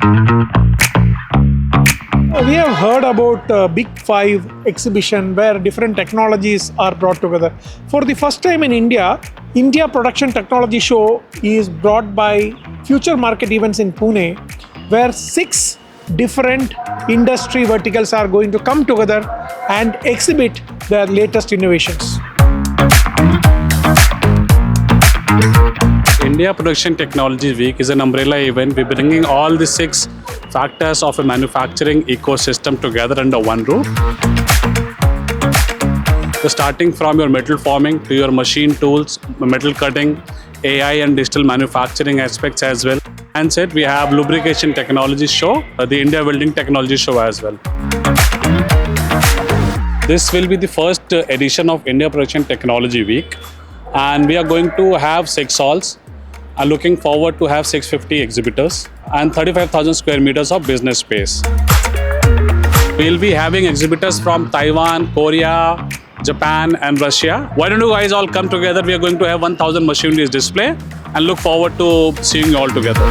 We have heard about Big Five exhibition where different technologies are brought together. For the first time in India, India Production Technology Show is brought by Future Market Events in Pune, where 6 different industry verticals are going to come together and exhibit their latest innovations. India Production Technology Week is an umbrella event. We're bringing all the 6 factors of a manufacturing ecosystem together under one roof. So starting from your metal forming to your machine tools, metal cutting, AI and digital manufacturing aspects as well. And said we have lubrication technology show, the India Welding Technology Show as well. This will be the first edition of India Production Technology Week, and we are going to have 6 halls. I'm looking forward to have 650 exhibitors and 35,000 square meters of business space. We'll be having exhibitors from Taiwan, Korea, Japan and Russia. Why don't you guys all come together? We are going to have 1,000 machineries display and look forward to seeing you all together.